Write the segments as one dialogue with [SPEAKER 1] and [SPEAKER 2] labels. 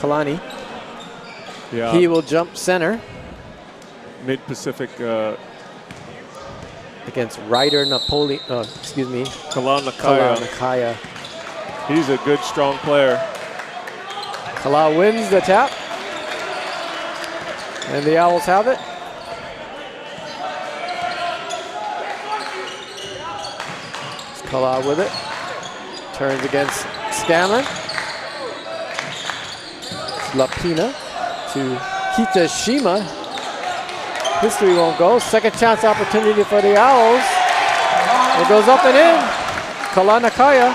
[SPEAKER 1] Kalani.
[SPEAKER 2] Yeah.
[SPEAKER 1] He will jump center.
[SPEAKER 2] Mid-Pacific.
[SPEAKER 1] Against Ryder Napoleon, excuse me.
[SPEAKER 2] Kala Nakaya.
[SPEAKER 1] Nakaya.
[SPEAKER 2] He's a good, strong player.
[SPEAKER 1] Kala wins the tap. And the Owls have it. It's Kala with it. Turns against Scanlon. It's Lapina to Kitashima. History won't go. Second chance opportunity for the Owls. It goes up and in. Kala Nakaya.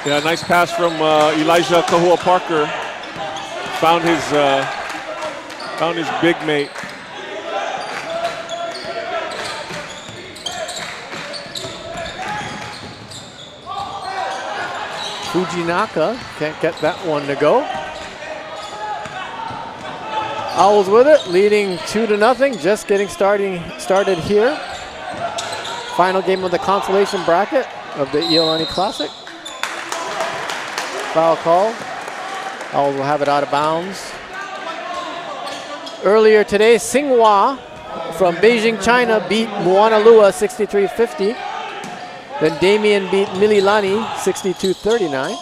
[SPEAKER 2] Yeah, nice pass from Elijah Kahua Parker. Found his big mate.
[SPEAKER 1] Fujinaka can't get that one to go. Owls with it, leading 2-0. Just getting started here. Final game of the consolation bracket of the Iolani Classic. Foul call. Owls will have it out of bounds. Earlier today, Tsinghua from Beijing, China beat Moanalua 63-50. Then Damien beat Mililani 62-39.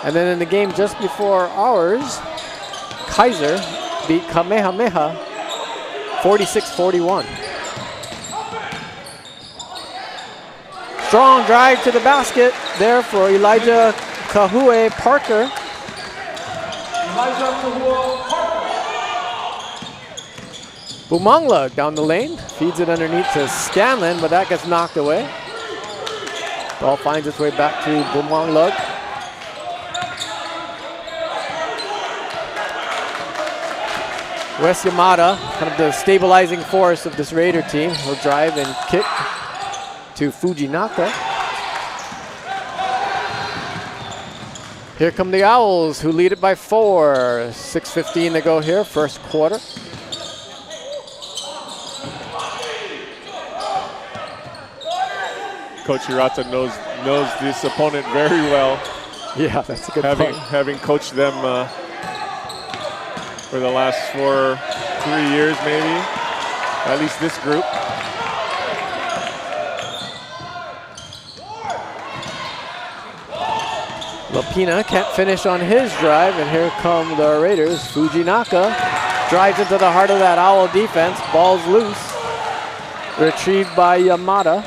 [SPEAKER 1] And then in the game just before ours, Kaiser beat Kamehameha 46-41. Strong drive to the basket there for Elijah Kahue Parker. Bumangla down the lane, feeds it underneath to Scanlon, but that gets knocked away. Ball finds its way back to Bumangla. Wes Yamada, kind of the stabilizing force of this Raider team, will drive and kick to Fujinaka. Here come the Owls, who lead it by 4. 6:15 to go here, first quarter.
[SPEAKER 2] Coach Hirata knows this opponent very well.
[SPEAKER 1] Yeah, that's a good point.
[SPEAKER 2] Having coached them for the last 3 years, maybe, at least this group.
[SPEAKER 1] Lapina can't finish on his drive, and here come the Raiders. Fujinaka drives into the heart of that Owl defense. Ball's loose. Retrieved by Yamada.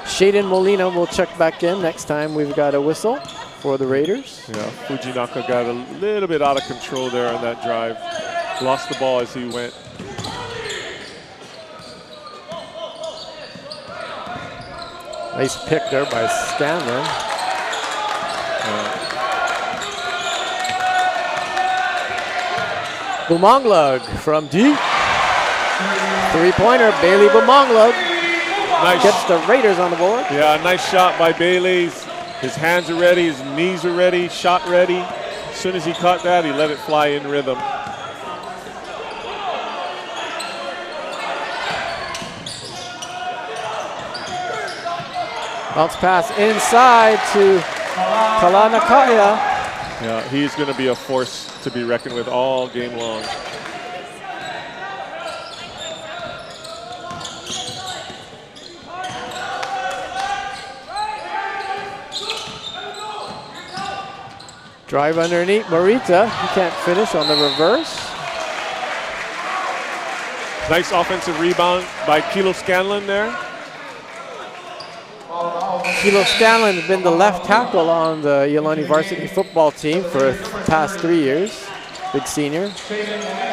[SPEAKER 1] Shaden Molina will check back in next time we've got a whistle for the Raiders.
[SPEAKER 2] Yeah, Fujinaka got a little bit out of control there on that drive. Lost the ball as he went.
[SPEAKER 1] Nice pick there by Scanlon. Bumanglug from deep. Three-pointer, Bailey Bumanglug.
[SPEAKER 2] Nice.
[SPEAKER 1] Gets the Raiders on the board.
[SPEAKER 2] Yeah, nice shot by Bailey. His hands are ready, his knees are ready, shot ready. As soon as he caught that, he let it fly in rhythm.
[SPEAKER 1] Bounce pass inside to Kala Nakaya.
[SPEAKER 2] Yeah, he's going to be a force to be reckoned with all game long.
[SPEAKER 1] Drive underneath Morita. He can't finish on the reverse.
[SPEAKER 2] Nice offensive rebound by Kilo Scanlon there.
[SPEAKER 1] Kilo Scanlon has been the left tackle on the Iolani varsity football team for the past 3 years. Big senior.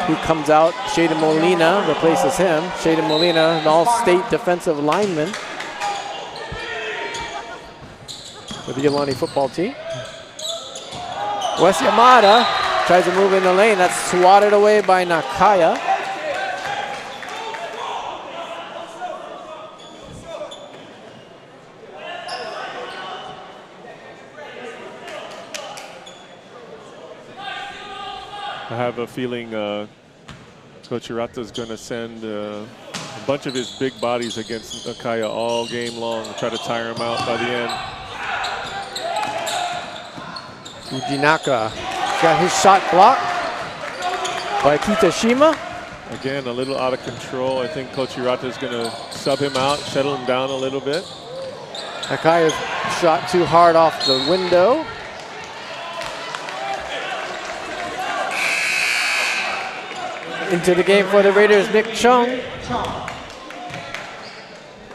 [SPEAKER 1] He comes out. Shaden Molina replaces him. Shaden Molina, an all-state defensive lineman for the Iolani football team. Wes Yamada tries to move in the lane. That's swatted away by Nakaya.
[SPEAKER 2] I have a feeling Coach Hirata is going to send a bunch of his big bodies against Nakaya all game long and try to tire him out by the end.
[SPEAKER 1] Fujinaka got his shot blocked by Kitashima.
[SPEAKER 2] Again, a little out of control. I think Coach Hirata is going to sub him out, settle him down a little bit.
[SPEAKER 1] Nakaya's shot too hard off the window. Into the game for the Raiders, Nick Chung,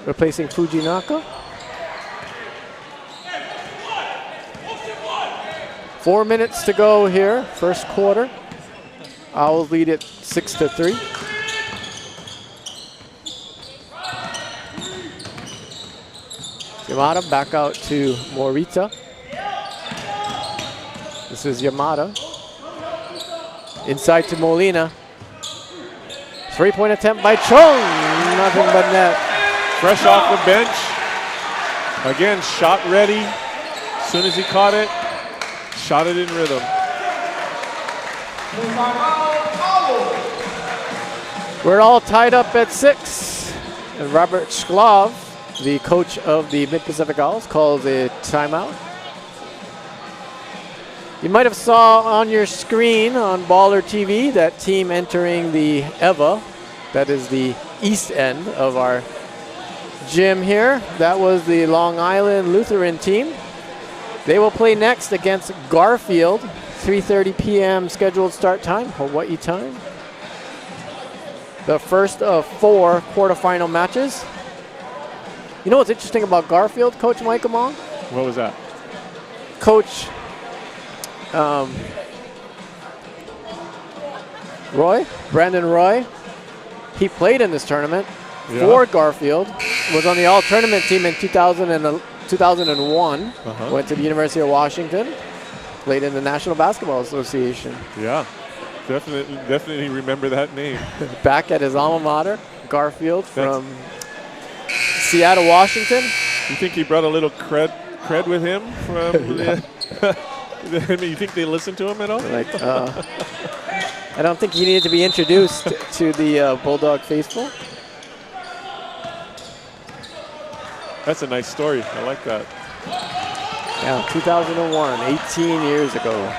[SPEAKER 1] replacing Fujinaka. 4 minutes to go here, first quarter. Owls lead it 6-3. Yamada back out to Morita. This is Yamada. Inside to Molina. 3-point attempt by Chung. Nothing but net.
[SPEAKER 2] Fresh off the bench. Again, shot ready. As soon as he caught it, shot it in rhythm.
[SPEAKER 1] We're all tied up at 6. And Robert Shklov, the coach of the Mid-Pacific Owls, calls a timeout. You might have saw on your screen on BallerTV that team entering the EVA. That is the east end of our gym here. That was the Long Island Lutheran team. They will play next against Garfield. 3:30 p.m. scheduled start time, Hawaii time. The first of 4 quarterfinal matches. You know what's interesting about Garfield, Coach Mike Among?
[SPEAKER 2] What was that?
[SPEAKER 1] Coach Brandon Roy, he played in this tournament for Garfield, was on the all-tournament team in 2001, went to the University of Washington, played in the National Basketball Association.
[SPEAKER 2] Yeah, definitely remember that name.
[SPEAKER 1] Back at his alma mater, Garfield from Seattle, Washington.
[SPEAKER 2] You think he brought a little cred with him from you think they listened to him at all?
[SPEAKER 1] Like, I don't think he needed to be introduced to the Bulldog faithful.
[SPEAKER 2] That's a nice story. I like that.
[SPEAKER 1] Yeah, 2001, 18 years ago.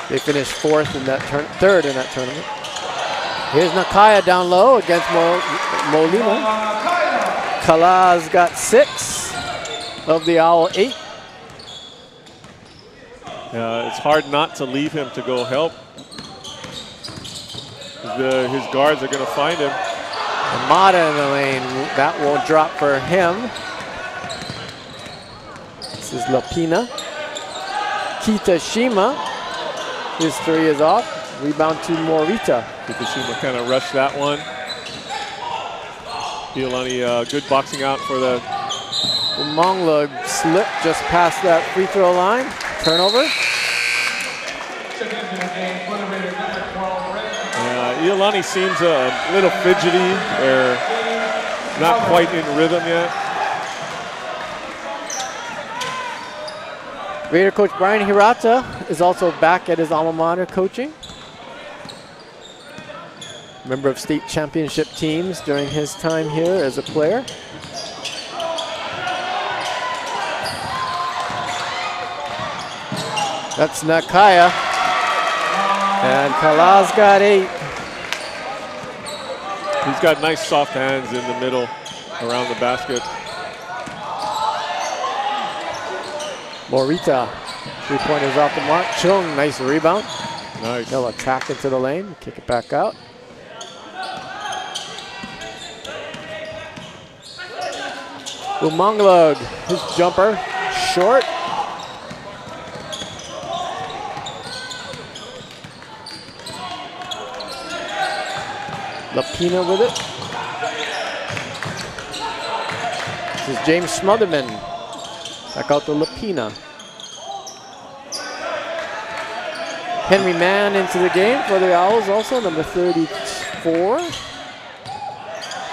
[SPEAKER 1] They finished 4th in that 3rd in that tournament. Here's Nakaya down low against Molina. Kala's got 6 of the Owl 8.
[SPEAKER 2] It's hard not to leave him to go help. His guards are going to find him.
[SPEAKER 1] Amada in the lane. That won't drop for him. This is Lapina. Kitashima. His 3 is off. Rebound to Morita.
[SPEAKER 2] Kitashima kind of rushed that one. Iolani, good boxing out for the...
[SPEAKER 1] Mongla slipped just past that free throw line. Turnover.
[SPEAKER 2] Iolani seems a little fidgety or not quite in rhythm yet.
[SPEAKER 1] Raider coach Brian Hirata is also back at his alma mater coaching. Member of state championship teams during his time here as a player. That's Nakaya. And Kala's got 8.
[SPEAKER 2] He's got nice soft hands in the middle around the basket.
[SPEAKER 1] Morita, 3-pointers off the mark. Chung, nice rebound.
[SPEAKER 2] Nice.
[SPEAKER 1] They'll attack into the lane, kick it back out. Umanglug, his jumper, short. Lapina with it. This is James Smotherman. Back out to Lapina. Henry Mann into the game for the Owls also, number 34.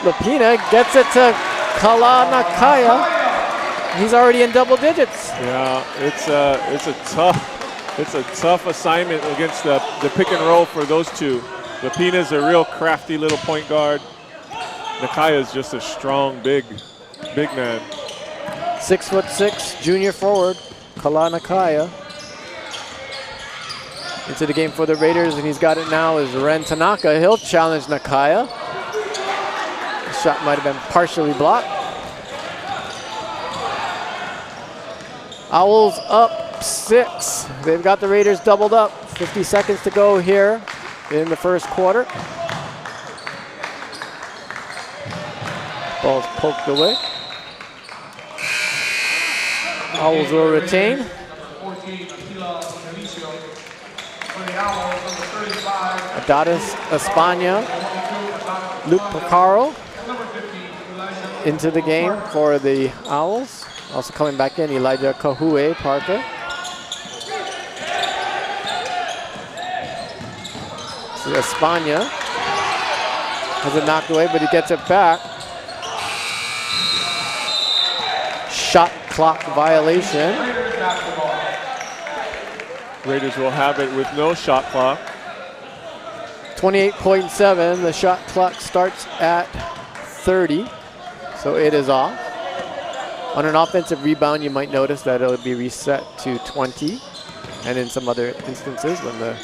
[SPEAKER 1] Lapina gets it to Kala Nakaya. He's already in double digits.
[SPEAKER 2] Yeah, it's a tough assignment against the pick and roll for those two. Lapina's a real crafty little point guard. Nakaya's just a strong, big man.
[SPEAKER 1] 6'6", junior forward, Kalana Kaya. Into the game for the Raiders, and he's got it now is Ren Tanaka. He'll challenge Nakaya. The shot might have been partially blocked. Owls up 6. They've got the Raiders doubled up. 50 seconds to go here in the first quarter. Ball's poked away. Owls will retain. Adatis Espana, Luke Picaro into the game for the Owls. Also coming back in, Elijah Kahue Parker. So Espana has it knocked away, but he gets it back. Shot clock violation.
[SPEAKER 2] Raiders will have it with no shot clock.
[SPEAKER 1] 28.7, the shot clock starts at 30, so it is off. On an offensive rebound, you might notice that it'll be reset to 20, and in some other instances, when the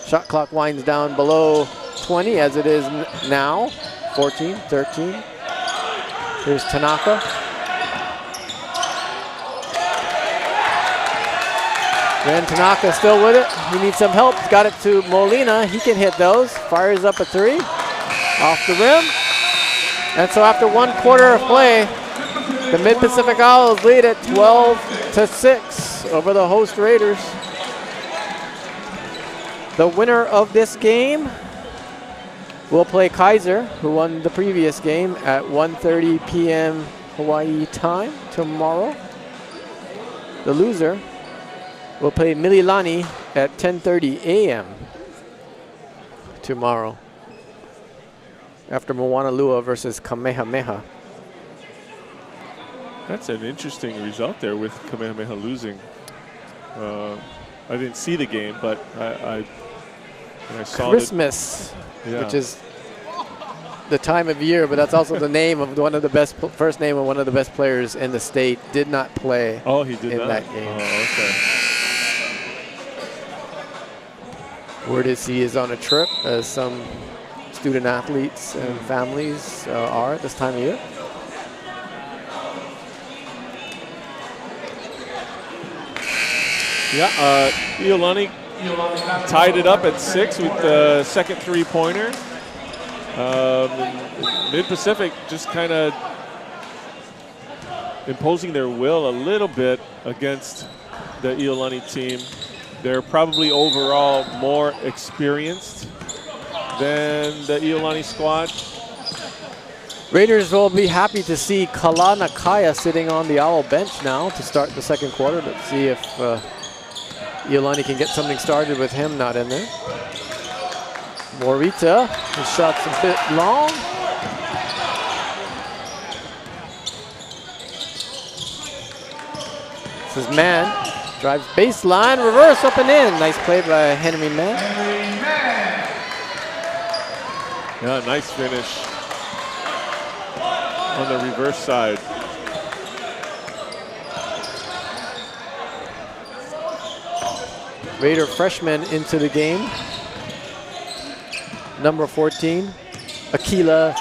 [SPEAKER 1] shot clock winds down below 20, as it is now, 14, 13. Here's Tanaka. Ren Tanaka still with it. He needs some help. Got it to Molina. He can hit those. Fires up a 3. Off the rim. And so after 1 quarter of play, the Mid-Pacific Owls lead at 12-6 over the host Raiders. The winner of this game will play Kaiser, who won the previous game, at 1:30 p.m. Hawaii time tomorrow. The loser will play Mililani at 10:30 a.m. tomorrow after Moana Lua versus Kamehameha.
[SPEAKER 2] That's an interesting result there with Kamehameha losing. I didn't see the game, but when I saw
[SPEAKER 1] Christmas, which is the time of year, but that's also the name of one of the best, first name of one of the best players in the state, did not play
[SPEAKER 2] he did
[SPEAKER 1] in
[SPEAKER 2] not.
[SPEAKER 1] that game.
[SPEAKER 2] Oh, okay.
[SPEAKER 1] Word is he is on a trip, as some student athletes and families are at this time of year.
[SPEAKER 2] Yeah, Iolani tied it up at 6 with the second three-pointer. Mid-Pacific just kind of imposing their will a little bit against the Iolani team. They're probably overall more experienced than the Iolani squad.
[SPEAKER 1] Raiders will be happy to see Kalana Kaya sitting on the Owl bench now to start the second quarter. Let's see if Iolani can get something started with him not in there. Morita, his shot's a bit long. This is Mann, drives baseline, reverse up and in. Nice play by Henry Mann.
[SPEAKER 2] Yeah, nice finish on the reverse side.
[SPEAKER 1] Raider freshman into the game. Number 14, Aquila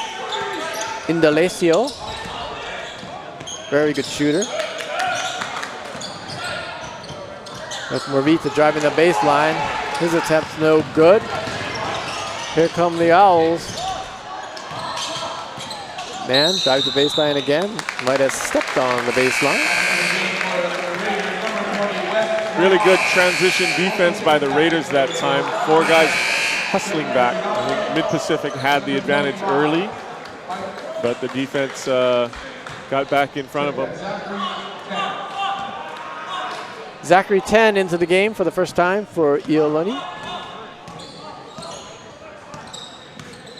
[SPEAKER 1] Indalecio. Very good shooter. That's Morita driving the baseline. His attempt's no good. Here come the Owls. Man drives the baseline again. Might have stepped on the baseline.
[SPEAKER 2] Really good transition defense by the Raiders that time. 4 guys hustling back. I think Mid-Pacific had the advantage early, but the defense got back in front of them.
[SPEAKER 1] Zachary 10 into the game for the first time for Iolani.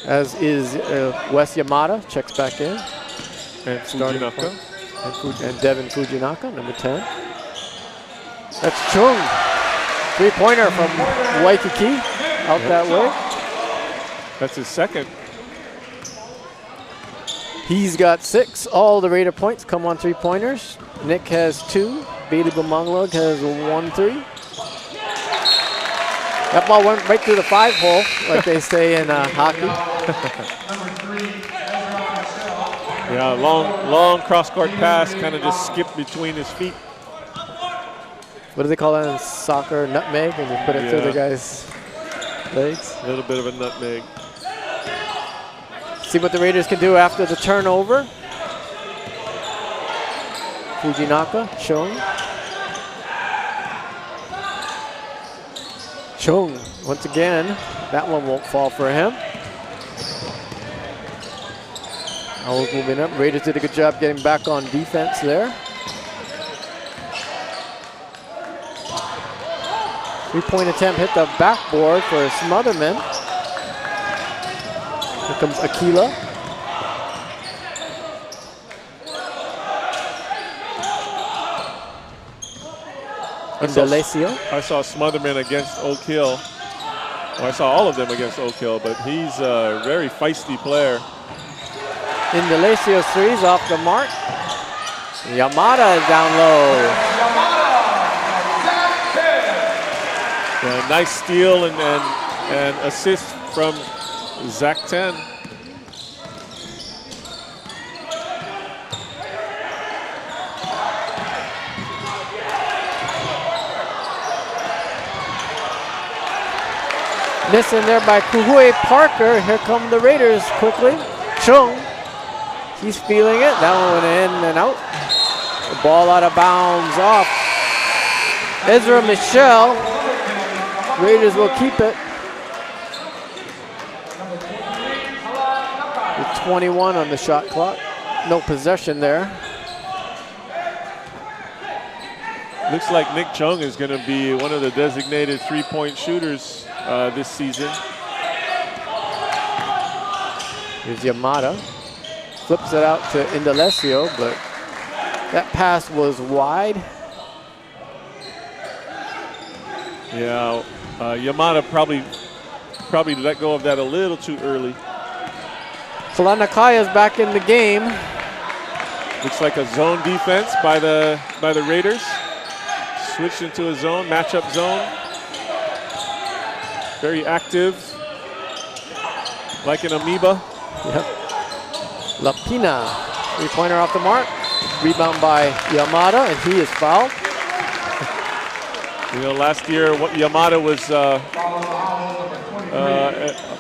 [SPEAKER 1] As is Wes Yamada, checks back in.
[SPEAKER 2] And Fujinaka.
[SPEAKER 1] And Devin Fujinaka, number 10. That's Chung. 3-pointer from Waikiki, out that way.
[SPEAKER 2] That's his second.
[SPEAKER 1] He's got 6. All the Raider points come on 3-pointers. Nick has 2. Bailey Bumanglo has 1-3. That ball went right through the 5-hole, like they say in hockey.
[SPEAKER 2] Yeah, long cross-court pass, kind of just skipped between his feet.
[SPEAKER 1] What do they call that in soccer? Nutmeg, when you put it through the guy's legs?
[SPEAKER 2] A little bit of a nutmeg.
[SPEAKER 1] See what the Raiders can do after the turnover. Fujinaka showing. Chung, once again, that one won't fall for him. Owls moving up. Raiders did a good job getting back on defense there. 3-point attempt hit the backboard for Smotherman. Here comes Aquila. Indalecio.
[SPEAKER 2] I saw Smotherman against Oak Hill. Well, I saw all of them against Oak Hill, but he's a very feisty player.
[SPEAKER 1] Indalecio's 3's off the mark. Yamada is down low.
[SPEAKER 2] Nice steal and assist from Zach 10.
[SPEAKER 1] Missing there by Kuhue Parker. Here come the Raiders quickly. Chung, he's feeling it. That one went in and out. The ball out of bounds off. Ezra Michelle. Raiders will keep it. With 21 on the shot clock. No possession there.
[SPEAKER 2] Looks like Nick Chung is going to be one of the designated 3-point shooters this season.
[SPEAKER 1] Here's Yamada. Flips it out to Indalecio, but that pass was wide.
[SPEAKER 2] Yeah, Yamada probably let go of that a little too early.
[SPEAKER 1] Kalanakaya is back in the game.
[SPEAKER 2] Looks like a zone defense by the Raiders. Switched into a zone, matchup zone. Very active, like an amoeba.
[SPEAKER 1] Yep. Lapina, 3-pointer off the mark. Rebound by Yamada, and he is fouled.
[SPEAKER 2] You know, last year Yamada was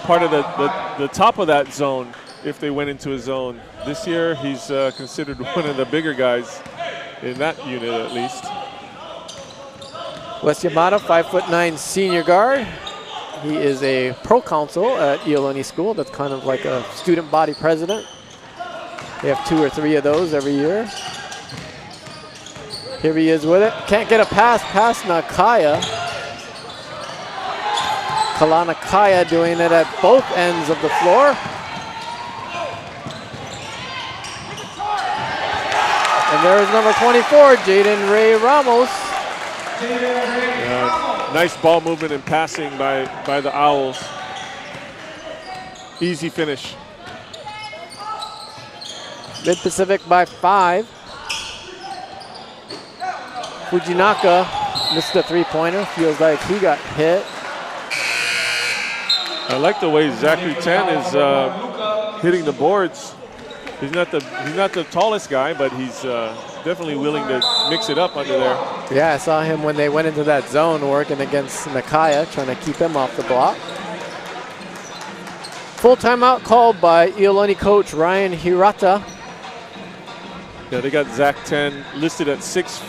[SPEAKER 2] part of the top of that zone if they went into a zone. This year he's considered one of the bigger guys in that unit at least.
[SPEAKER 1] Wes Yamada, 5'9" senior guard. He is a pro-counsel at Iolani School. That's kind of like a student body president. They have 2 or 3 of those every year. Here he is with it. Can't get a pass past Nakaya. Kalanakaya doing it at both ends of the floor. And there is number 24, Jaden Ray Ramos.
[SPEAKER 2] Nice ball movement and passing by the Owls. Easy finish.
[SPEAKER 1] Mid-Pacific by 5. Fujinaka missed a 3-pointer. Feels like he got hit.
[SPEAKER 2] I like the way Zachary 10 is hitting the boards. He's not the tallest guy, but he's definitely willing to mix it up under there.
[SPEAKER 1] Yeah, I saw him when they went into that zone working against Nakaya, trying to keep him off the block. Full timeout called by Iolani coach Ryan Hirata.
[SPEAKER 2] Yeah, they got Zach 10 listed at 6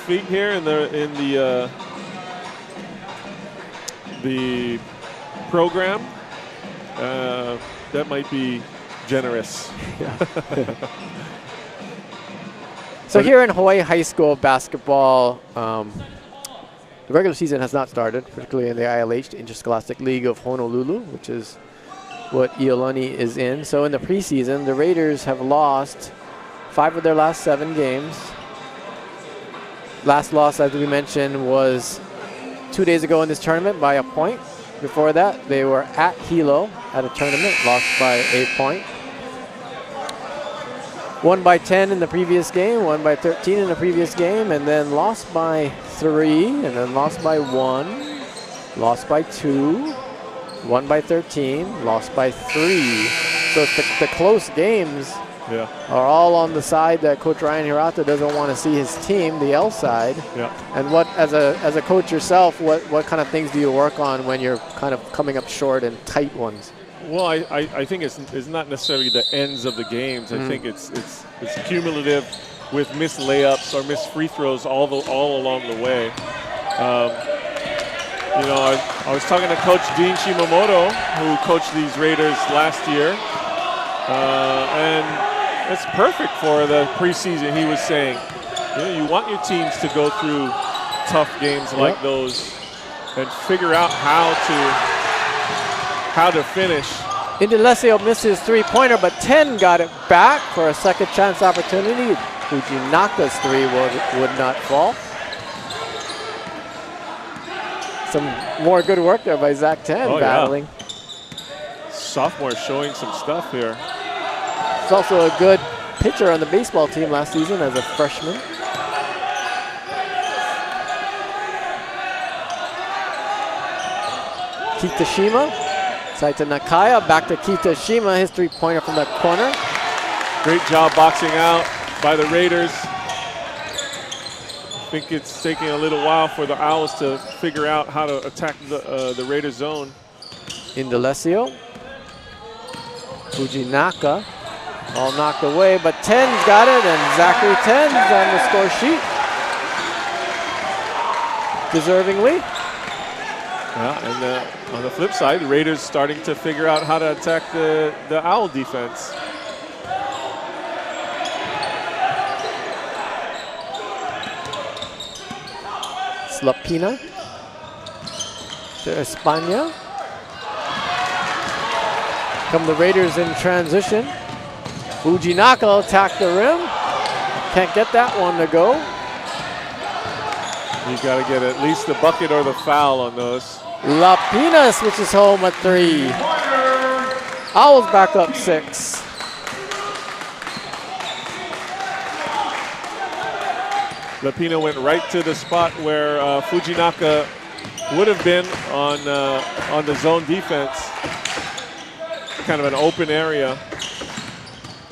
[SPEAKER 2] feet here in the program. That might be generous.
[SPEAKER 1] Yeah. So here in Hawaii High School basketball, the regular season has not started, particularly in the ILH, the Interscholastic League of Honolulu, which is what Iolani is in. So in the preseason, the Raiders have lost 5 of their last 7 games. Last loss, as we mentioned, was 2 days ago in this tournament by a point. Before that, they were at Hilo at a tournament, lost by a point. won by 10 in the previous game, won by 13 in the previous game, and then lost by 3, and then lost by 1, lost by 2, won by 13, lost by 3. So it's the close games are all on the side that Coach Ryan Hirata doesn't want to see his team, the L side. And what, as a coach yourself, what kind of things do you work on when you're kind of coming up short in tight ones?
[SPEAKER 2] Well, I think it's not necessarily the ends of the games. I think it's cumulative with missed layups or missed free throws all along the way. You know, I was talking to Coach Dean Shimamoto, who coached these Raiders last year, and it's perfect for the preseason. He was saying, you know, you want your teams to go through tough games like those and figure out how to finish.
[SPEAKER 1] Indalecio missed his three-pointer, but 10 got it back for a second chance opportunity. Fujinaka's 3 would not fall. Some more good work there by Zach 10 battling.
[SPEAKER 2] Sophomore showing some stuff here.
[SPEAKER 1] He's also a good pitcher on the baseball team last season as a freshman. Kitashima, side to Nakaya, back to Kitashima, his three-pointer from the corner.
[SPEAKER 2] Great job boxing out by the Raiders. I think it's taking a little while for the Owls to figure out how to attack the Raiders zone.
[SPEAKER 1] Indalecio. Fujinaka, all knocked away, but 10's got it, and Zachary 10's on the score sheet. Deservingly.
[SPEAKER 2] Yeah, and on the flip side, the Raiders starting to figure out how to attack the Owl defense.
[SPEAKER 1] Slapina to España. Come the Raiders in transition. Fujinaka will attack the rim. Can't get that one to go.
[SPEAKER 2] You got to get at least the bucket or the foul on those.
[SPEAKER 1] Lapina switches home at 3. Owls back up 6.
[SPEAKER 2] Lapina went right to the spot where Fujinaka would have been on the zone defense. Kind of an open area.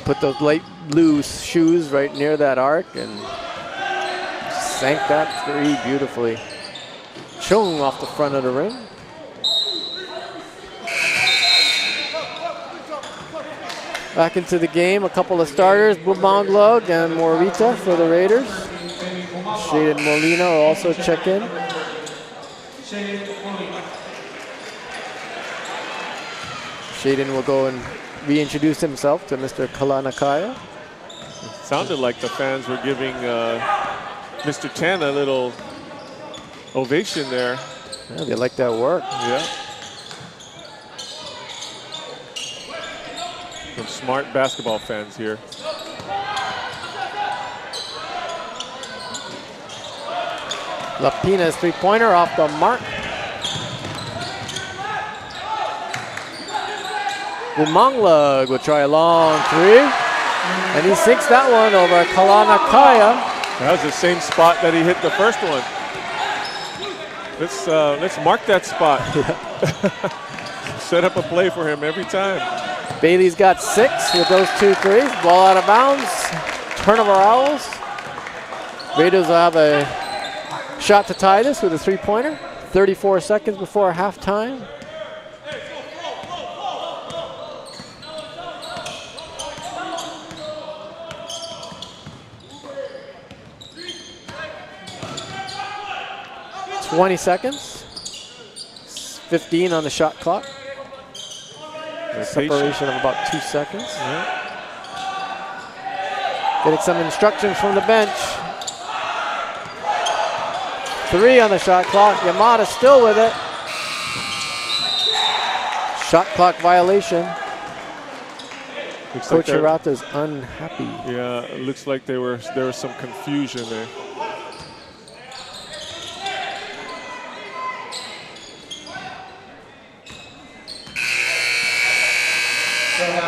[SPEAKER 1] Put those light blue shoes right near that arc and sank that 3 beautifully. Chung off the front of the rim. Back into the game, a couple of starters, Bumanglog and Morita for the Raiders. Shaden Molina will also check in. Shaden will go and reintroduce himself to Mr. Kalanakaya.
[SPEAKER 2] It sounded like the fans were giving Mr. Tan a little ovation there.
[SPEAKER 1] Yeah, they like that work.
[SPEAKER 2] Yeah. Some smart basketball fans here.
[SPEAKER 1] Lapina's three-pointer off the mark. Bumanglag will try a long 3. And he sinks that one over Kalanakaya.
[SPEAKER 2] That was the same spot that he hit the first one. Let's mark that spot. Set up a play for him every time.
[SPEAKER 1] Bailey's got 6 with those 2 threes. Ball out of bounds. Turnover Owls. Raiders will have a shot to tie this with a three-pointer. 34 seconds before halftime. $20 seconds. 15 on the shot clock. Separation of about 2 seconds.
[SPEAKER 2] Yeah.
[SPEAKER 1] Getting some instructions from the bench. 3 on the shot clock. Yamada still with it. Shot clock violation. Coach Hirata's unhappy.
[SPEAKER 2] Yeah, it looks like there was some confusion there.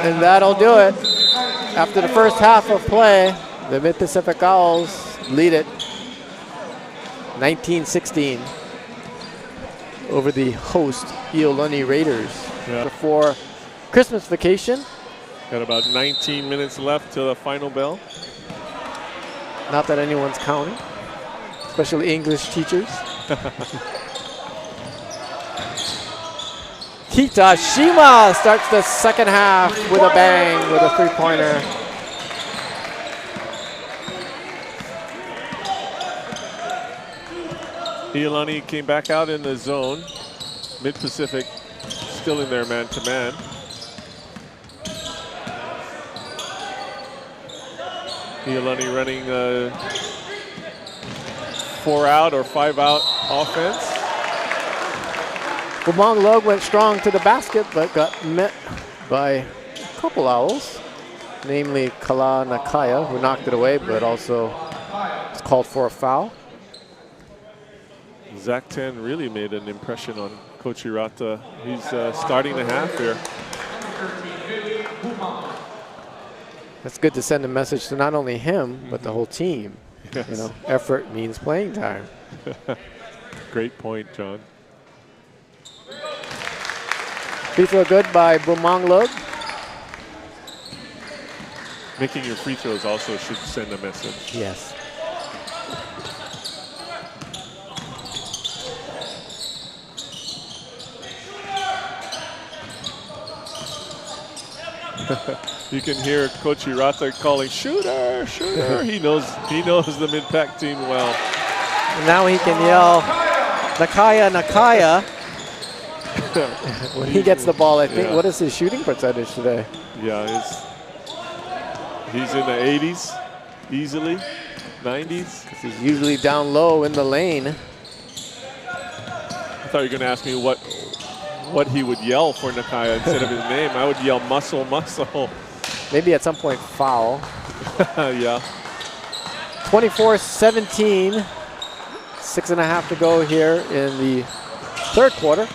[SPEAKER 1] And that'll do it. After the first half of play, the Mid-Pacific Owls lead it 19-16 over the host Iolani Raiders.
[SPEAKER 2] Yeah.
[SPEAKER 1] Before Christmas vacation.
[SPEAKER 2] Got about 19 minutes left to the final bell.
[SPEAKER 1] Not that anyone's counting, especially English teachers. Kitashima starts the second half with a bang with a three-pointer.
[SPEAKER 2] Iolani came back out in the zone. Mid-Pacific still in there man-to-man. Iolani running a 4-out or 5-out offense.
[SPEAKER 1] Bumang Log went strong to the basket, but got met by a couple Owls, namely Kala Nakaya, who knocked it away, but also was called for a foul.
[SPEAKER 2] Zach Ten really made an impression on Coach Hirata. He's starting the half here.
[SPEAKER 1] That's good to send a message to not only him, but the whole team.
[SPEAKER 2] Yes.
[SPEAKER 1] You know, effort means playing time.
[SPEAKER 2] Great point, John.
[SPEAKER 1] Free throw good by Bumang Log.
[SPEAKER 2] Making your free throws also should send a message.
[SPEAKER 1] Yes.
[SPEAKER 2] You can hear Coach Hirata calling, "Shooter, shooter!" He knows the mid-pack team well.
[SPEAKER 1] And now he can yell, "Nakaya, Nakaya." When he gets the ball, I think, what is his shooting percentage today?
[SPEAKER 2] Yeah, he's in the 80s, easily, 90s.
[SPEAKER 1] He's usually down low in the lane.
[SPEAKER 2] I thought you were going to ask me what he would yell for Nakaya instead of his name. I would yell, "Muscle, muscle."
[SPEAKER 1] Maybe at some point foul.
[SPEAKER 2] Yeah.
[SPEAKER 1] 24-17. 6.5 to go here in the third quarter.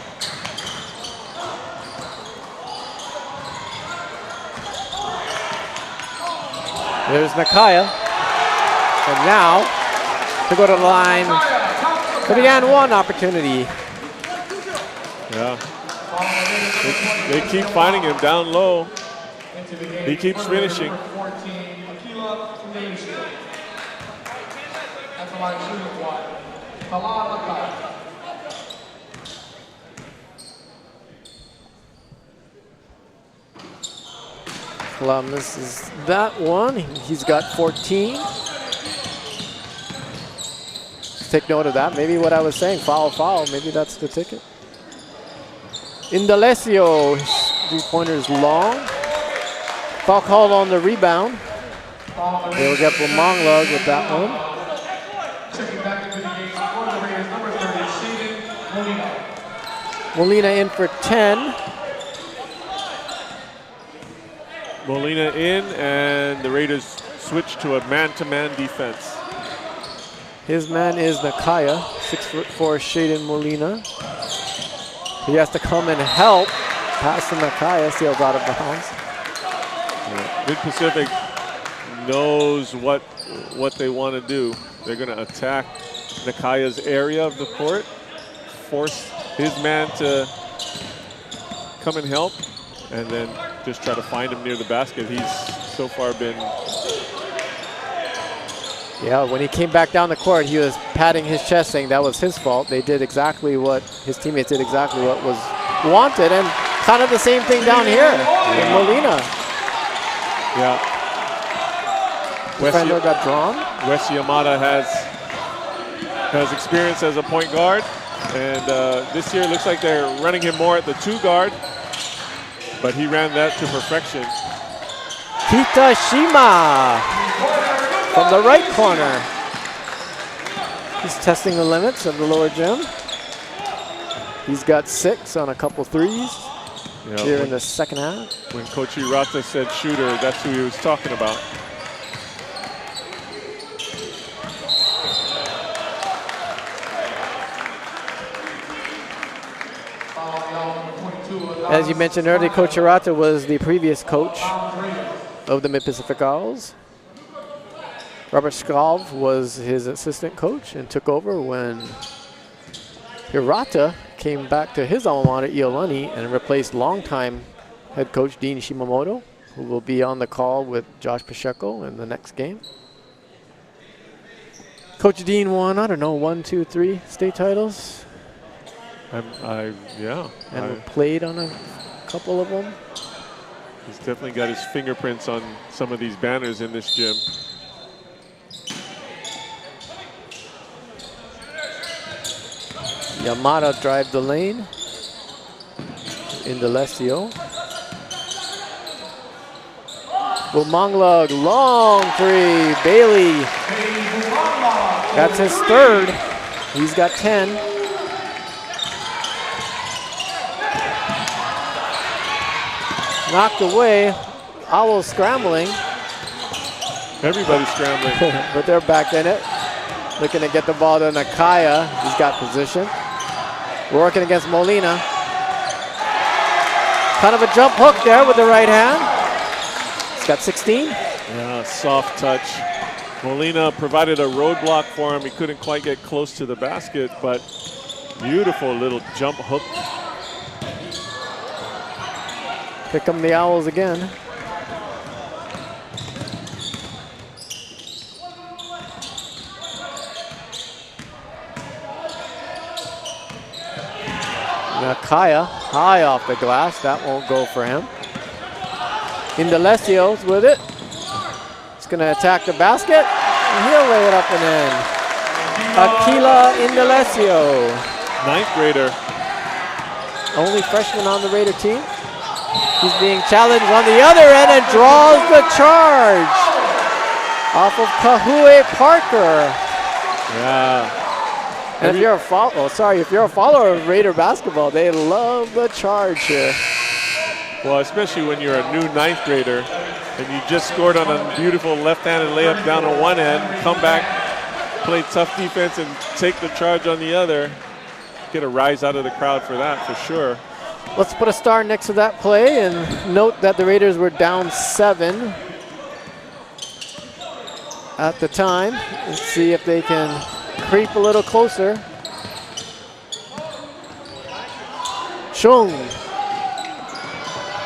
[SPEAKER 1] There's Nakaya. And now to go to the line for the and one opportunity.
[SPEAKER 2] Yeah. They keep finding him down low. He keeps finishing.
[SPEAKER 1] Columbus is that one. He's got 14. Take note of that. Maybe what I was saying, foul, foul. Maybe that's the ticket. Indalecio, his three-pointer is long. Foul called on the rebound. They will get Bumang Log with that one. Molina in for 10.
[SPEAKER 2] Molina in, and the Raiders switch to a man-to-man defense.
[SPEAKER 1] His man is Nakaya, 6'4" Shaden Molina. He has to come and help. Pass to Nakaya, sails out of bounds.
[SPEAKER 2] Yeah. Mid-Pacific knows what they want to do. They're going to attack Nakaya's area of the court, force his man to come and help, and then just try to find him near the basket. He's so far been...
[SPEAKER 1] Yeah, when he came back down the court, he was patting his chest saying that was his fault. They did exactly what, his teammates did exactly what was wanted, and kind of the same thing down here with Molina.
[SPEAKER 2] Yeah.
[SPEAKER 1] Defender got drawn.
[SPEAKER 2] Wes Yamada has experience as a point guard, and this year it looks like they're running him more at the 2 guard, but he ran that to perfection.
[SPEAKER 1] Kitashima from the right corner. He's testing the limits of the lower gym. He's got 6 on a couple threes here in the second half.
[SPEAKER 2] When Coach Hirata said shooter, that's who he was talking about.
[SPEAKER 1] As you mentioned earlier, Coach Hirata was the previous coach of the Mid-Pacific Owls. Robert Skalv was his assistant coach and took over when Hirata came back to his alma mater, Iolani, and replaced longtime head coach Dean Shimamoto, who will be on the call with Josh Pacheco in the next game. Coach Dean won, I don't know, 1, 2, 3 state titles.
[SPEAKER 2] Yeah.
[SPEAKER 1] And played on a couple of them.
[SPEAKER 2] He's definitely got his fingerprints on some of these banners in this gym.
[SPEAKER 1] Yamada drive the lane in the Lesio. Bumangla, long three. Bailey. That's his third. He's got 10. Knocked away. Owls scrambling.
[SPEAKER 2] Everybody's scrambling.
[SPEAKER 1] But they're back in it. Looking to get the ball to Nakaya. He's got position. Working against Molina. Kind of a jump hook there with the right hand. He's got 16.
[SPEAKER 2] Yeah, soft touch. Molina provided a roadblock for him. He couldn't quite get close to the basket, but beautiful little jump hook.
[SPEAKER 1] Pick them the Owls again. Nakaya, high off the glass. That won't go for him. Indalesio's with it. He's going to attack the basket, and he'll lay it up and in. Aquila Indalesio.
[SPEAKER 2] 9th grader.
[SPEAKER 1] Only freshman on the Raider team. He's being challenged on the other end and draws the charge off of Kahue Parker.
[SPEAKER 2] Yeah.
[SPEAKER 1] And if you're a follower of Raider basketball, they love the charge here.
[SPEAKER 2] Well, especially when you're a new 9th grader and you just scored on a beautiful left-handed layup down on one end, come back, play tough defense, and take the charge on the other. Get a rise out of the crowd for that, for sure.
[SPEAKER 1] Let's put a star next to that play and note that the Raiders were down 7 at the time. Let's see if they can creep a little closer. Chung.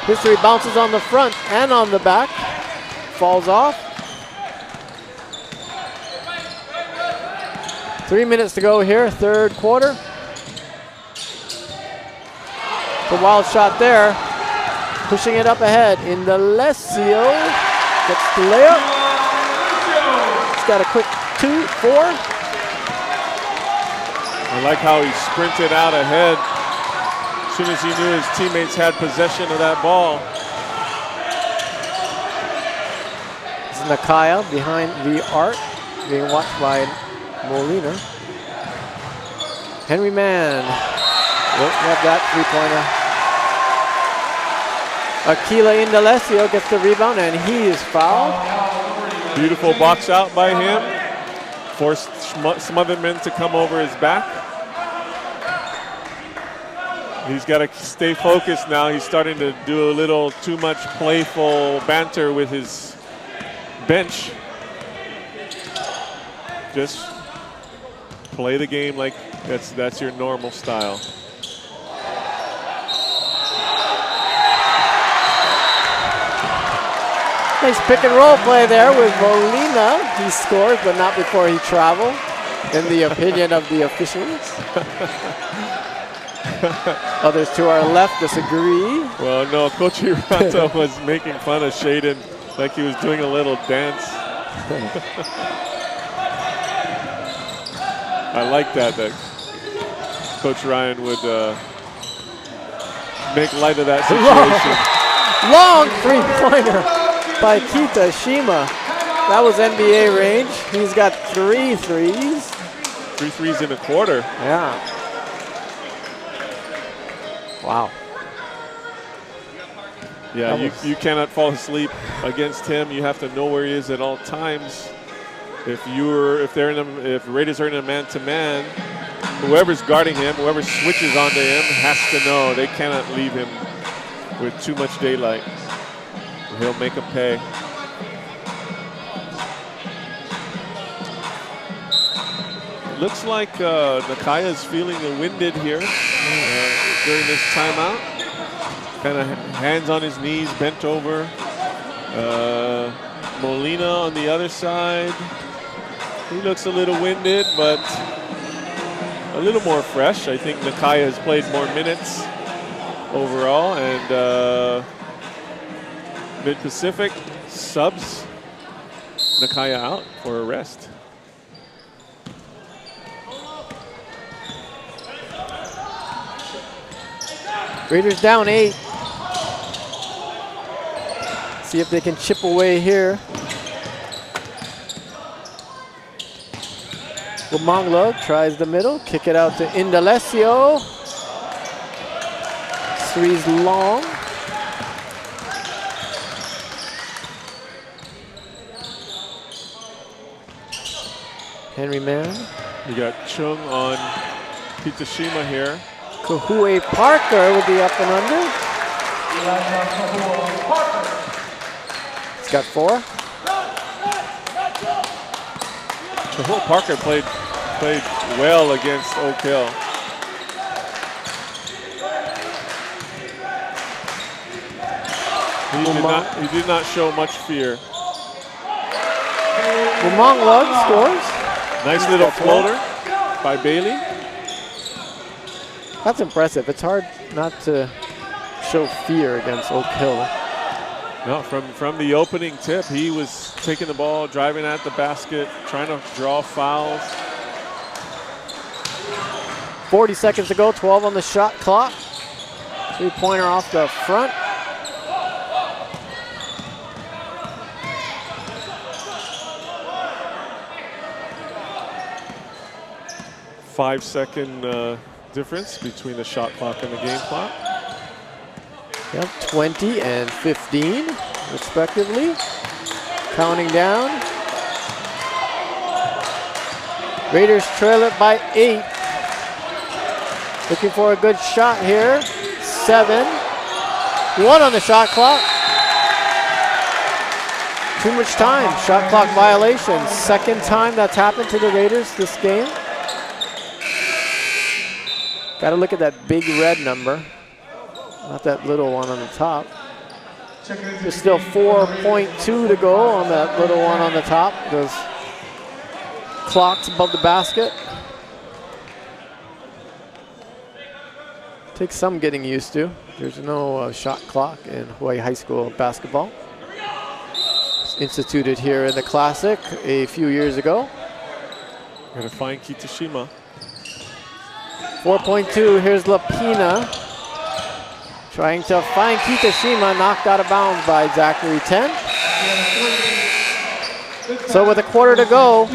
[SPEAKER 1] History bounces on the front and on the back. Falls off. 3 minutes to go here, third quarter. The wild shot there. Pushing it up ahead. Indalesio gets the layup. He's got a quick 2, 4.
[SPEAKER 2] I like how he sprinted out ahead as soon as he knew his teammates had possession of that ball.
[SPEAKER 1] This is Nakaya behind the arc, being watched by Molina. Henry Mann won't have that three-pointer. Aquila Indalesio gets the rebound and he is fouled.
[SPEAKER 2] Beautiful box out by him. Forced some other men to come over his back. He's got to stay focused now. He's starting to do a little too much playful banter with his bench. Just play the game like that's your normal style.
[SPEAKER 1] Nice pick and roll play there with Molina. He scores, but not before he traveled, in the opinion of the officials. Others to our left disagree.
[SPEAKER 2] Well, no, Coach Hirata was making fun of Shaden like he was doing a little dance. I like that Coach Ryan would make light of that situation.
[SPEAKER 1] Long three-pointer by Kita Shima. That was NBA range. He's got 3 threes.
[SPEAKER 2] 3 threes in a quarter.
[SPEAKER 1] Yeah. Wow.
[SPEAKER 2] Yeah, you cannot fall asleep against him. You have to know where he is at all times. If Raiders are in a man-to-man, whoever's guarding him, whoever switches onto him has to know they cannot leave him with too much daylight. He'll make him pay. looks like Nakaya is feeling winded here during this timeout. Kind of hands on his knees, bent over. Molina on the other side. He looks a little winded, but a little more fresh. I think Nakaya has played more minutes overall, and Mid-Pacific subs Nakaya out for a rest.
[SPEAKER 1] Raiders down 8. See if they can chip away here. Wamangla tries the middle, kick it out to Indalecio. Three's long. Henry Mann.
[SPEAKER 2] You got Chung on Kitashima here.
[SPEAKER 1] Kahue Parker with the up and under. He's got 4.
[SPEAKER 2] Kahue Parker played well against Oak Hill. He did not show much fear.
[SPEAKER 1] Wamangla scores.
[SPEAKER 2] Nice little floater by Bailey.
[SPEAKER 1] That's impressive. It's hard not to show fear against Oak Hill.
[SPEAKER 2] No, from the opening tip, he was taking the ball, driving at the basket, trying to draw fouls.
[SPEAKER 1] 40 seconds to go, 12 on the shot clock. 3-pointer off the front.
[SPEAKER 2] Five-second difference between the shot clock and the game clock.
[SPEAKER 1] Yep, 20 and 15, respectively. Counting down. Raiders trail it by 8. Looking for a good shot here. 7. 1 on the shot clock. Too much time. Shot clock violation. Second time that's happened to the Raiders this game. Got to look at that big red number, not that little one on the top. There's still 4.2 to go on that little one on the top. Those clocks above the basket. Takes some getting used to. There's no shot clock in Hawaii High School basketball. It's instituted here in the Classic a few years ago.
[SPEAKER 2] Gonna find Kitashima.
[SPEAKER 1] 4.2, here's Lapina. Trying to find Kitashima, knocked out of bounds by Zachary 10. So with a quarter to go,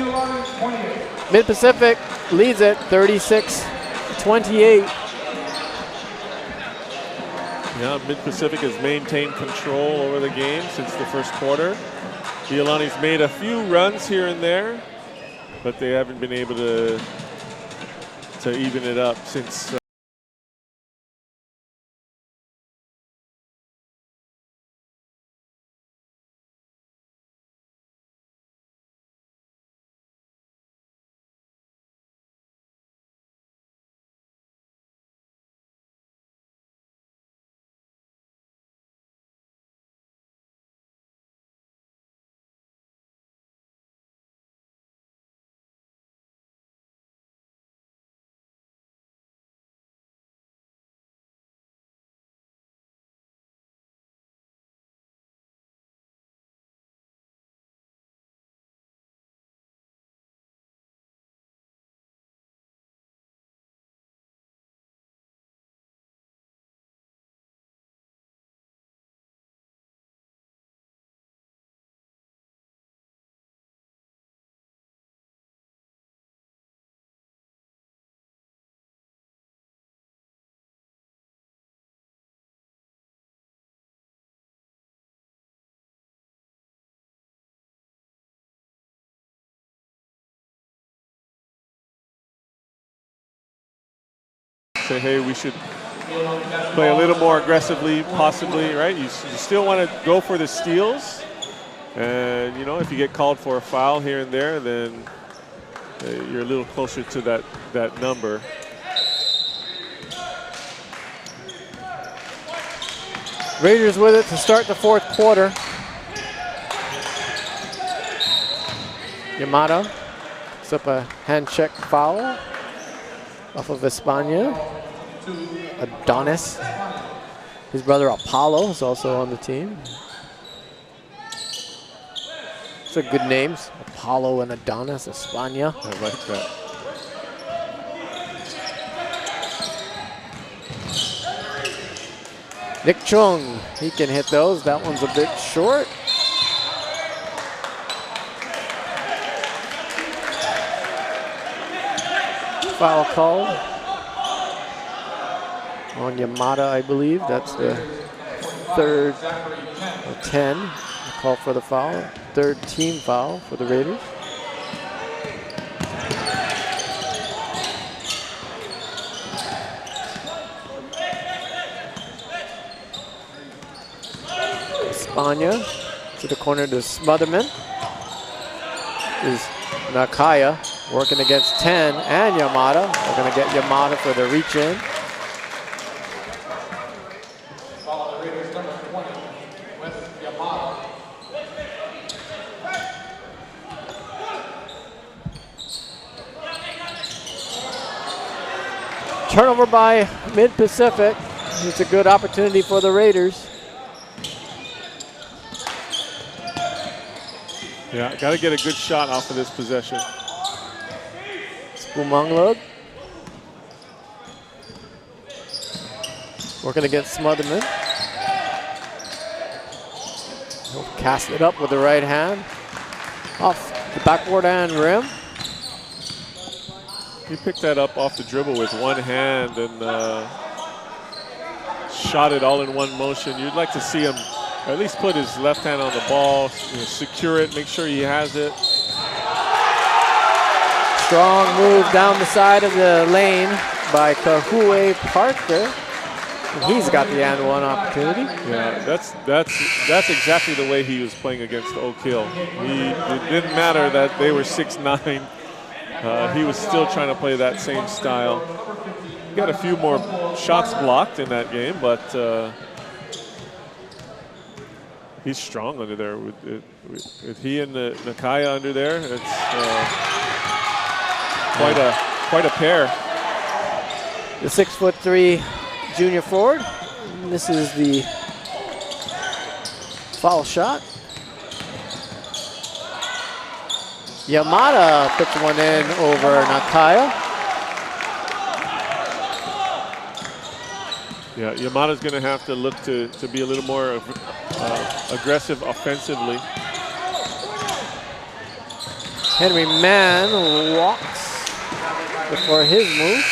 [SPEAKER 1] Mid-Pacific leads it 36-28.
[SPEAKER 2] Yeah, Mid-Pacific has maintained control over the game since the first quarter. Iolani's made a few runs here and there, but they haven't been able to even it up since say, hey, we should play a little more aggressively, possibly, right? You still want to go for the steals. And, you know, if you get called for a foul here and there, then you're a little closer to that number.
[SPEAKER 1] Raiders with it to start the fourth quarter. Yamada picks up a hand check foul off of Espana. Adonis, his brother Apollo, is also on the team. Those are good names, Apollo and Adonis, Espana.
[SPEAKER 2] I like that.
[SPEAKER 1] Nick Chung, he can hit those. That one's a bit short. Foul called on Yamada, I believe. That's the third, 10. Call for the foul. Third team foul for the Raiders. Espana to the corner to Smotherman. Is Nakaya working against 10 and Yamada. We're going to get Yamada for the reach in. Turnover by Mid-Pacific. It's a good opportunity for the Raiders.
[SPEAKER 2] Yeah, got to get a good shot off of this possession.
[SPEAKER 1] Bumanglug working against Smotherman. He'll cast it up with the right hand. Off the backboard and rim.
[SPEAKER 2] He picked that up off the dribble with one hand and shot it all in one motion. You'd like to see him at least put his left hand on the ball, secure it, make sure he has it.
[SPEAKER 1] Strong move down the side of the lane by Kahue Parker. And he's got the and one opportunity.
[SPEAKER 2] Yeah, that's exactly the way he was playing against Oak Hill. It didn't matter that they were 6'9". He was still trying to play that same style. He got a few more shots blocked in that game, but he's strong under there. With he and Nakaya under there, it's quite a pair.
[SPEAKER 1] The 6'3" junior forward. And this is the foul shot. Yamada puts one in over Nakaya.
[SPEAKER 2] Yeah, Yamada's going to have to look to be a little more aggressive offensively.
[SPEAKER 1] Henry Mann walks before his move.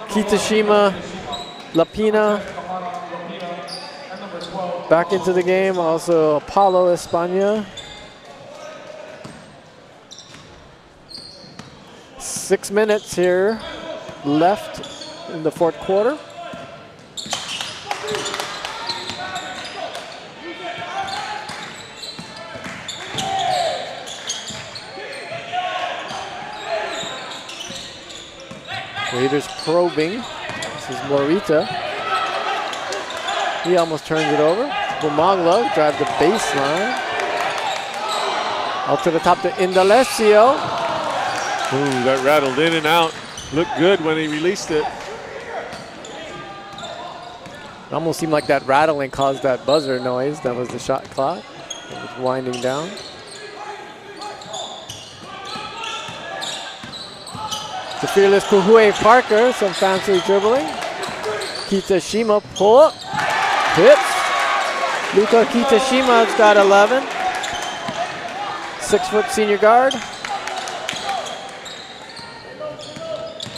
[SPEAKER 1] Kitashima Lapina back into the game. Also Apollo Espana. 6 minutes here left in the fourth quarter. Raiders probing. This is Morita. He almost turns it over. Bumaglo drive the baseline. Out to the top to Indalecio.
[SPEAKER 2] Ooh, that rattled in and out. Looked good when he released it.
[SPEAKER 1] It almost seemed like that rattling caused that buzzer noise. That was the shot clock. It was winding down. The fearless Kahue Parker, some fancy dribbling. Kitashima pull up, hits. Luka Kitashima's got 11. 6-foot senior guard.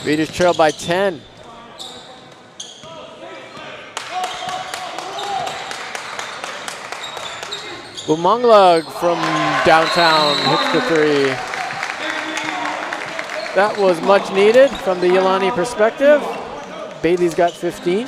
[SPEAKER 1] Raiders trail by 10. Bumanglug from downtown hits the three. That was much needed from the Iolani perspective. Bailey's got 15.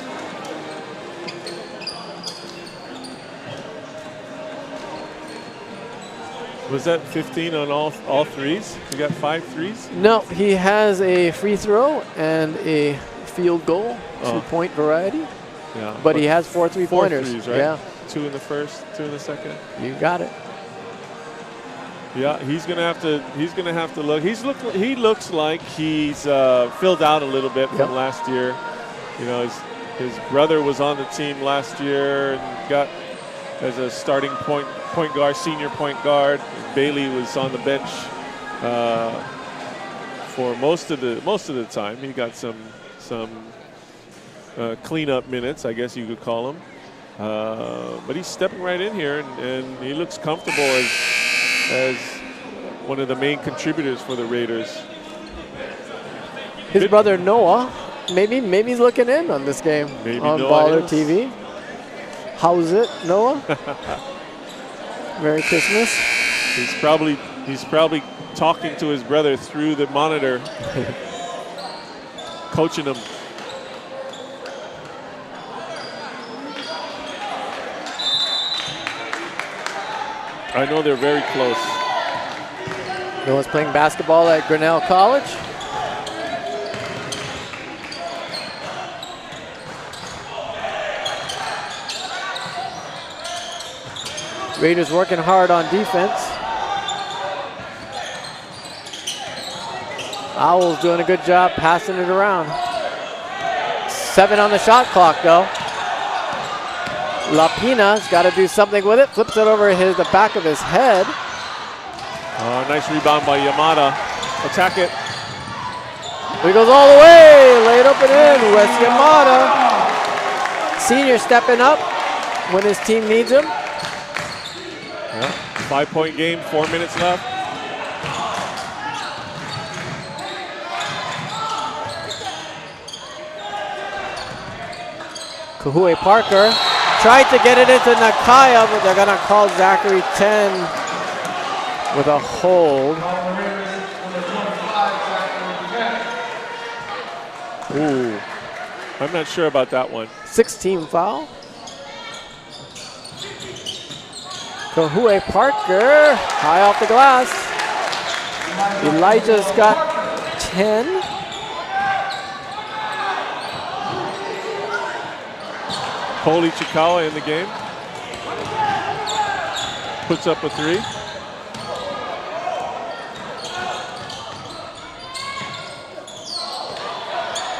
[SPEAKER 2] Was that 15 on all threes? He got 5 threes?
[SPEAKER 1] No, he has a free throw and a field goal, 2-point variety.
[SPEAKER 2] Yeah.
[SPEAKER 1] But he has 4 3-pointers.
[SPEAKER 2] 4 threes, right?
[SPEAKER 1] Yeah.
[SPEAKER 2] 2 in the first, 2 in the second.
[SPEAKER 1] You got it.
[SPEAKER 2] Yeah, he's gonna have to. He's gonna have to look. He looks like he's filled out a little bit from last year. You know, his brother was on the team last year and got as a starting point guard, senior point guard. Bailey was on the bench for most of the time. He got some cleanup minutes, I guess you could call them. But he's stepping right in here, and he looks comfortable as one of the main contributors for the Raiders.
[SPEAKER 1] His brother Noah, maybe he's looking in on this game on BallerTV. How's it, Noah? Merry Christmas.
[SPEAKER 2] He's probably talking to his brother through the monitor, coaching him. I know they're very close.
[SPEAKER 1] Noah's playing basketball at Grinnell College. Raiders working hard on defense. Owls doing a good job passing it around. 7 on the shot clock though. Lapina's got to do something with it. Flips it over the back of his head.
[SPEAKER 2] Nice rebound by Yamada. Attack it.
[SPEAKER 1] He goes all the way. Laid up and in. Wes Yamada. Senior stepping up when his team needs him.
[SPEAKER 2] 5-point game, 4 minutes left.
[SPEAKER 1] Kahue Parker tried to get it into Nakaya, but they're going to call Zachary 10 with a hold.
[SPEAKER 2] Ooh, I'm not sure about that one.
[SPEAKER 1] 16 foul. Kahue Parker, high off the glass. Elijah's got 10.
[SPEAKER 2] Cole Ichikawa in the game. Puts up a 3.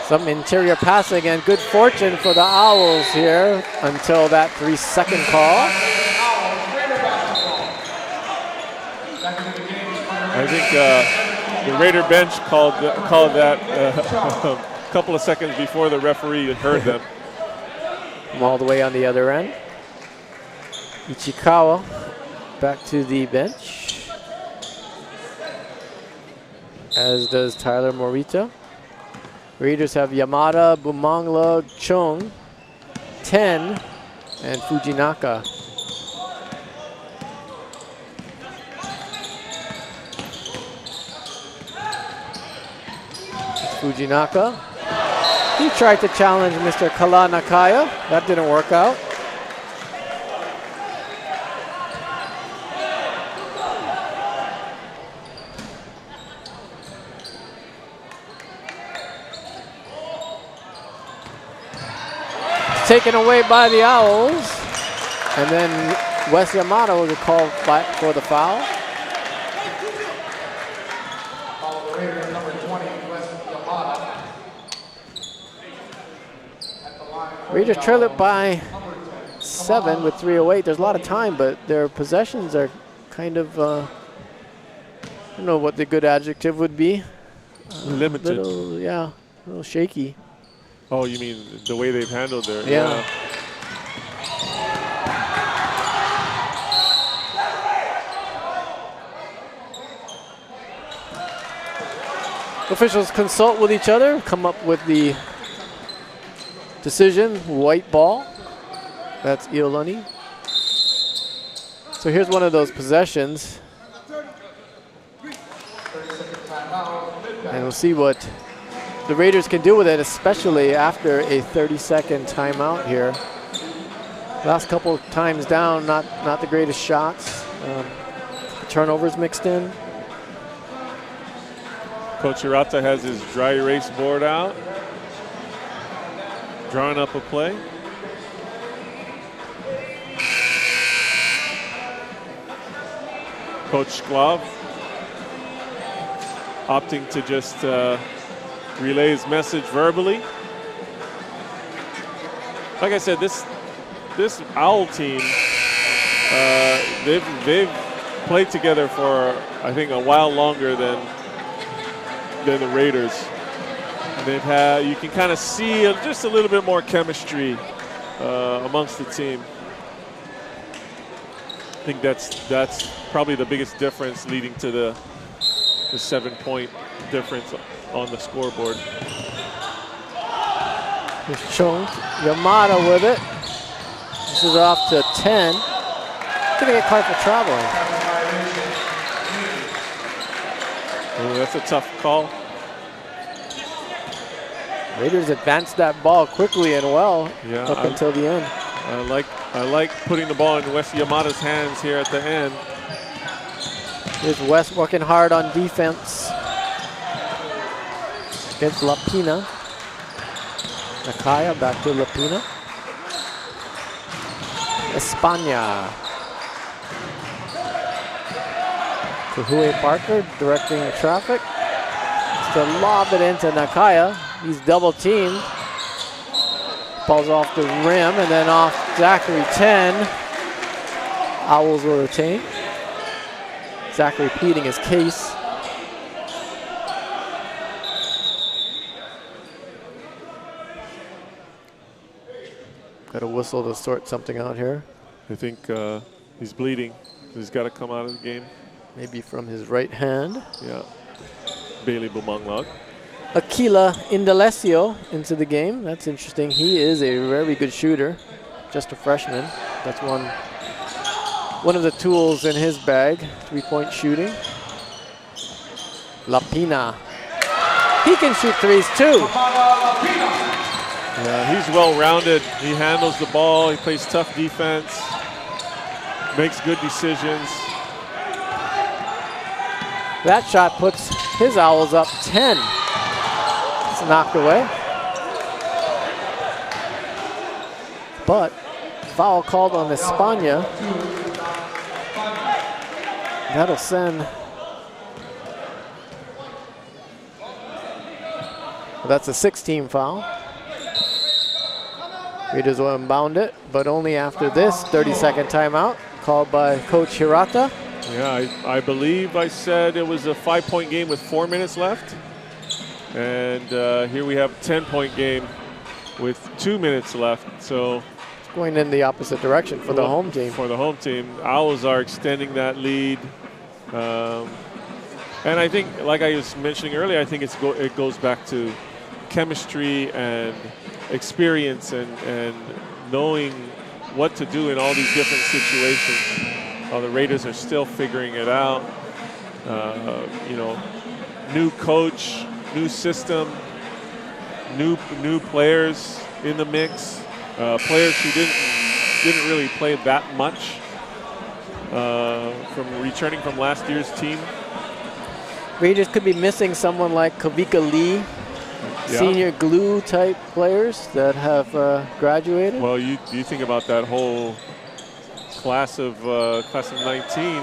[SPEAKER 1] Some interior passing and good fortune for the Owls here until that 3-second call.
[SPEAKER 2] I think the Raider bench called that a couple of seconds before the referee heard them.
[SPEAKER 1] All the way on the other end. Ichikawa back to the bench, as does Tyler Morita. Raiders have Yamada, Bumangla, Chung, 10, and Fujinaka. Fujinaka. He tried to challenge Mr. Kala Nakaya. That didn't work out. Taken away by the Owls. And then Wes Yamada was called back for the foul. Raiders trail it by 7 with 3:08. There's a lot of time, but their possessions are kind of, I don't know what the good adjective would be.
[SPEAKER 2] Limited.
[SPEAKER 1] A little shaky.
[SPEAKER 2] Oh, you mean the way they've handled their...
[SPEAKER 1] Yeah. Officials consult with each other, come up with the decision, white ball. That's Iolani. So here's one of those possessions. And we'll see what the Raiders can do with it, especially after a 30-second timeout here. Last couple times down, not the greatest shots. turnovers mixed in.
[SPEAKER 2] Coach Hirata has his dry erase board out, drawing up a play. Coach Sklav opting to just relay his message verbally. Like I said, this Owl team, they've played together for, I think, a while longer than the Raiders. And they've had, you can kind of see just a little bit more chemistry amongst the team. I think that's probably the biggest difference leading to the 7-point difference on the scoreboard.
[SPEAKER 1] Here's Chung. Yamada with it. This is off to 10. Gonna get caught for traveling.
[SPEAKER 2] Oh, that's a tough call.
[SPEAKER 1] Raiders advanced that ball quickly and well up until the end.
[SPEAKER 2] I like putting the ball in Wes Yamada's hands here at the end.
[SPEAKER 1] Here's Wes working hard on defense against Lapina. Nakaya back to Lapina. Espana. Kahue Parker directing the traffic. Just to lob it into Nakaya. He's double teamed. Ball's off the rim and then off Zachary 10. Owls will retain. Zachary pleading his case. Got a whistle to sort something out here.
[SPEAKER 2] I think he's bleeding. He's got to come out of the game.
[SPEAKER 1] Maybe from his right hand.
[SPEAKER 2] Yeah. Bailey Bumanglag.
[SPEAKER 1] Aquila Indalecio into the game. That's interesting. He is a very good shooter. Just a freshman. That's one of the tools in his bag. 3-point shooting. Lapina. He can shoot threes too.
[SPEAKER 2] Yeah, he's well-rounded. He handles the ball. He plays tough defense. Makes good decisions.
[SPEAKER 1] That shot puts his Owls up 10. It's knocked away. But foul called on Espana. That'll send. Well, that's a 6-team foul. Raiders will inbound it, but only after this 30-second timeout called by Coach Hirata.
[SPEAKER 2] Yeah, I believe I said it was a 5-point game with 4 minutes left. And here we have a 10-point game with 2 minutes left. So
[SPEAKER 1] it's going in the opposite direction for the home team.
[SPEAKER 2] For the home team, Owls are extending that lead. And I think, like I was mentioning earlier, I think it goes back to chemistry and experience and knowing what to do in all these different situations. The Raiders are still figuring it out. You know, new coach, new system, new players in the mix. Players who didn't really play that much from returning from last year's team.
[SPEAKER 1] Raiders could be missing someone like Kavika Lee, senior glue type players that have graduated.
[SPEAKER 2] Well, you think about that whole class of 19.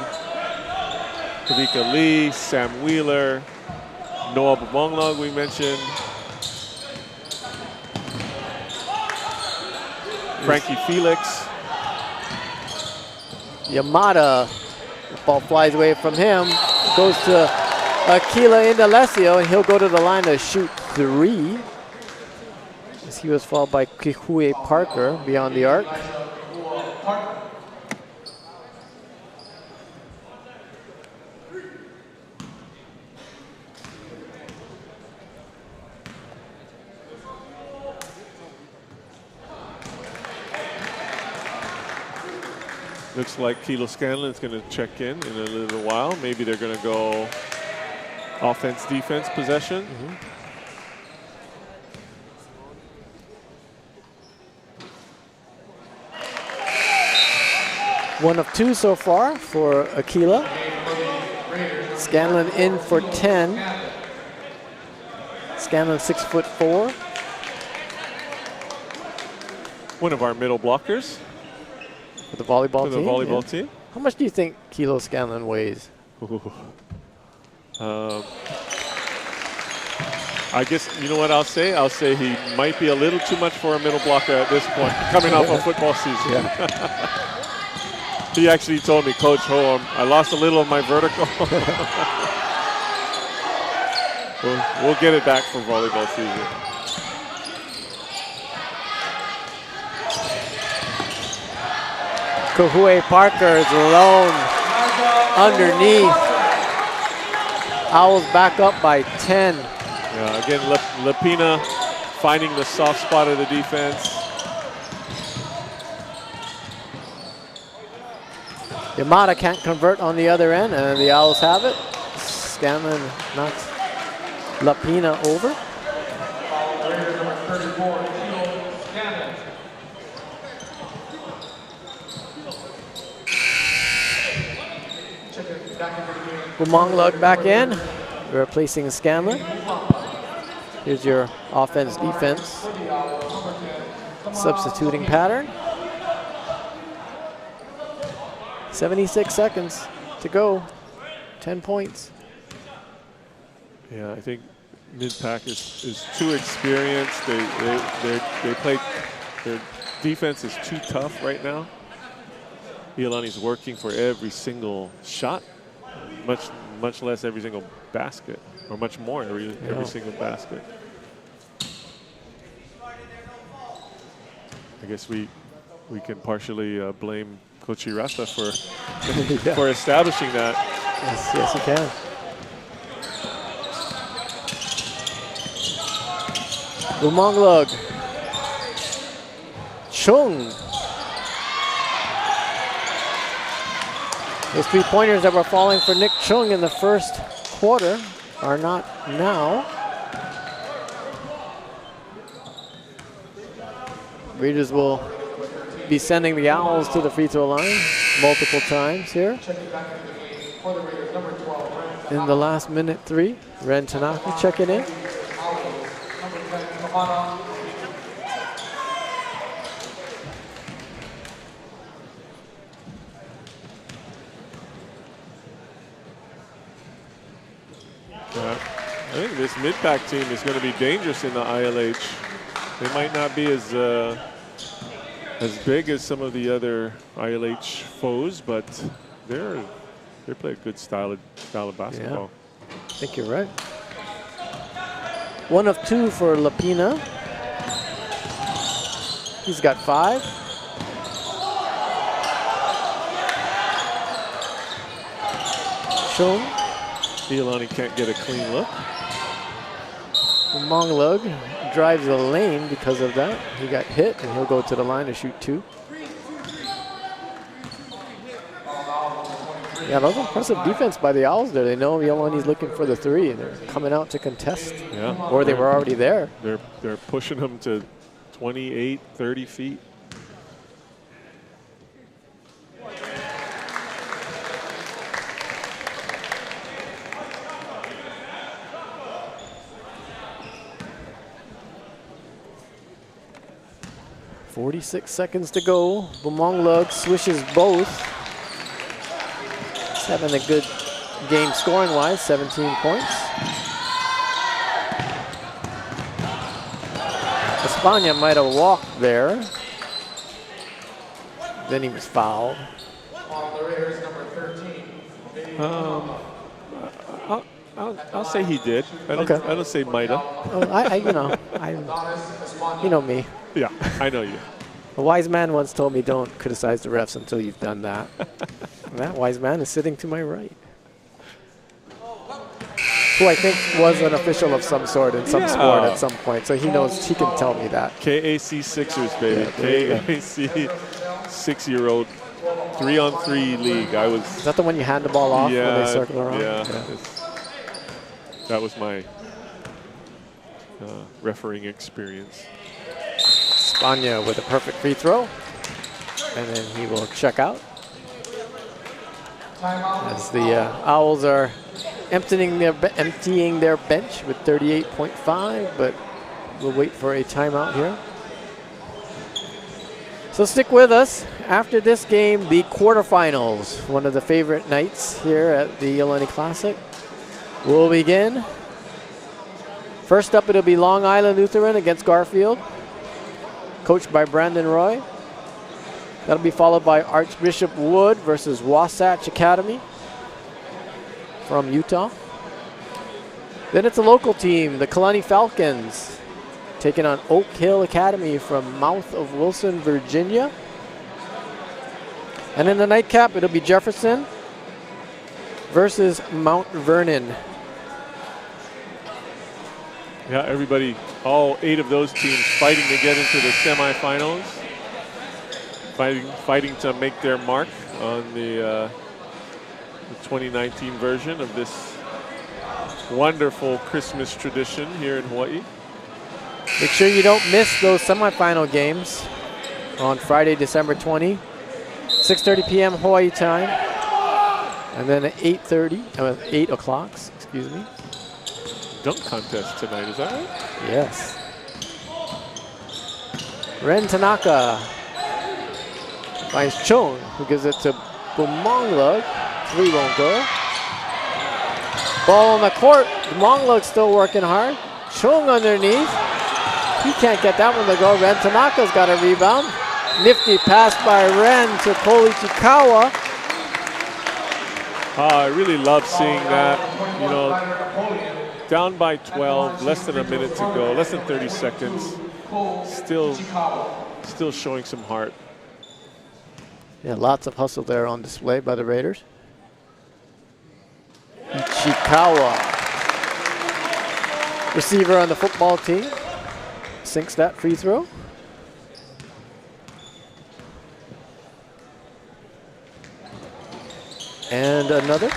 [SPEAKER 2] Kavika Lee, Sam Wheeler, Noah Bumanglag we mentioned. Frankie Felix.
[SPEAKER 1] Yamada, the ball flies away from him, goes to Aquila Indalecio, and he'll go to the line to shoot 3. As he was fouled by Kahue Parker beyond the arc.
[SPEAKER 2] Looks like Kilo Scanlon's going to check in a little while. Maybe they're going to go offense, defense, possession.
[SPEAKER 1] One of 2 so far for Aquila. Scanlon in for 10. Scanlon 6'4".
[SPEAKER 2] One of our middle blockers
[SPEAKER 1] For the volleyball
[SPEAKER 2] for the
[SPEAKER 1] team.
[SPEAKER 2] volleyball team.
[SPEAKER 1] How much do you think Kilo Scanlon weighs?
[SPEAKER 2] I guess, you know what I'll say? I'll say he might be a little too much for a middle blocker at this point, coming off of football season.
[SPEAKER 1] Yeah.
[SPEAKER 2] He actually told me, Coach Ho, I lost a little of my vertical. we'll get it back for volleyball season.
[SPEAKER 1] Kahue Parker is alone underneath. Owls back up by 10.
[SPEAKER 2] Yeah, again, Lapina finding the soft spot of the defense.
[SPEAKER 1] Yamada can't convert on the other end, and the Owls have it. Scanlon knocks Lapina over. Bumonglug back in, replacing Scanlon. Here's your offense-defense substituting pattern. 76 seconds to go, 10 points.
[SPEAKER 2] Yeah, I think mid-pack is too experienced. They play, their defense is too tough right now. Iolani's working for every single shot, much less every single basket, or much more every single basket. I guess we can partially blame Coach Hirata for establishing that.
[SPEAKER 1] Yes, you can. Bumonglug. Chung. Those 3-pointers that were falling for Nick Chung in the first quarter are not now. Readers will be sending the Owls to the free throw line multiple times here. In the last minute 3, Ren Tanaka checking in.
[SPEAKER 2] I think this mid-pack team is going to be dangerous in the ILH. They might not be as big as some of the other ILH foes, but they play a good style of basketball.
[SPEAKER 1] Yeah, I think you're right. 1 of 2 for Lapina. He's got 5. Chung.
[SPEAKER 2] Iolani can't get a clean look.
[SPEAKER 1] Bumonglug drives the lane because of that. He got hit, and he'll go to the line to shoot 2. Yeah, that was impressive defense by the Owls there. They know Iolani's looking for the 3, and they're coming out to contest.
[SPEAKER 2] Yeah.
[SPEAKER 1] Or they were already there.
[SPEAKER 2] They're pushing him to 28, 30 feet.
[SPEAKER 1] .46 seconds to go. Bumonglug swishes both. He's having a good game scoring-wise, 17 points. Espana might have walked there. Then he was fouled.
[SPEAKER 2] I'll say he did. I don't say might have.
[SPEAKER 1] You know me.
[SPEAKER 2] Yeah, I know you.
[SPEAKER 1] A wise man once told me, don't criticize the refs until you've done that. And that wise man is sitting to my right. Who I think was an official of some sort in some sport at some point. So he knows, he can tell me that.
[SPEAKER 2] KAC Sixers, baby. Yeah, KAC 6-year-old 3-on-3 league.
[SPEAKER 1] Is that the one you hand the ball off when they circle around?
[SPEAKER 2] Yeah. That was my refereeing experience.
[SPEAKER 1] Espana with a perfect free throw. And then he will check out. as the Owls are emptying their bench with 38.5, but we'll wait for a timeout here. So stick with us. After this game, the quarterfinals, one of the favorite nights here at the Iolani Classic, will begin. First up, it'll be Long Island Lutheran against Garfield, coached by Brandon Roy. That'll be followed by Archbishop Wood versus Wasatch Academy from Utah. Then it's a local team, the Kalani Falcons, taking on Oak Hill Academy from Mouth of Wilson, Virginia. And in the nightcap, it'll be Jefferson versus Mount Vernon.
[SPEAKER 2] Yeah, everybody, all 8 of those teams fighting to get into the semifinals. Fighting to make their mark on the 2019 version of this wonderful Christmas tradition here in Hawaii.
[SPEAKER 1] Make sure you don't miss those semifinal games on Friday, December 20, 6:30 p.m. Hawaii time, and then at 8 o'clock, excuse me.
[SPEAKER 2] Dunk contest tonight, is that right?
[SPEAKER 1] Yes. Ren Tanaka finds Chung, who gives it to Bumonglug. 3 won't go. Ball on the court. Bumonglug still working hard. Chung underneath. He can't get that one to go. Ren Tanaka's got a rebound. Nifty pass by Ren to Ko Ichikawa.
[SPEAKER 2] I really love seeing that. You know, down by 12, less than a minute to go, less than 30 seconds. Still showing some heart.
[SPEAKER 1] Yeah, lots of hustle there on display by the Raiders. Ichikawa, receiver on the football team, sinks that free throw. And another.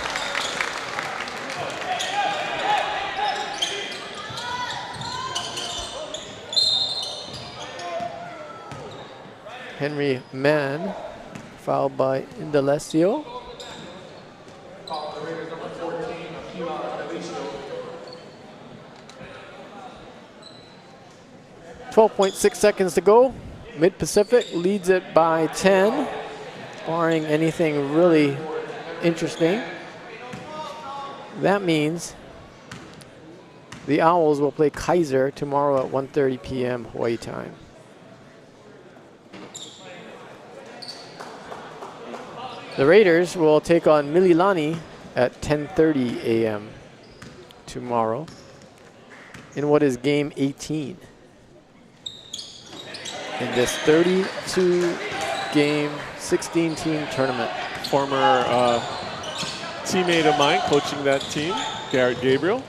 [SPEAKER 1] Henry Mann, fouled by Indalecio. .6 seconds to go. Mid-Pacific leads it by 10, barring anything really interesting. That means the Owls will play Kaiser tomorrow at 1:30 p.m. Hawaii time. The Raiders will take on Mililani at 10:30 a.m. tomorrow in what is game 18 in this 32-game, 16-team tournament.
[SPEAKER 2] Former teammate of mine coaching that team, Garrett Gabriel.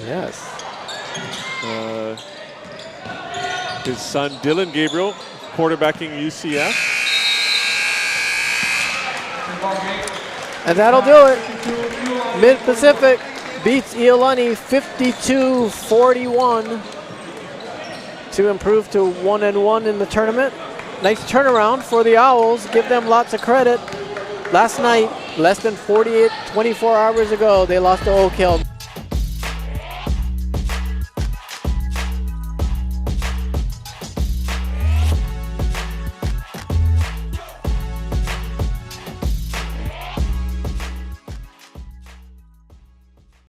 [SPEAKER 1] Yes.
[SPEAKER 2] His son, Dylan Gabriel, quarterbacking UCF.
[SPEAKER 1] And that'll do it. Mid-Pacific beats Iolani 52-41 to improve to 1-1 in the tournament. Nice turnaround for the Owls. Give them lots of credit. Last night, less than 24 hours ago, they lost to Oak Hill.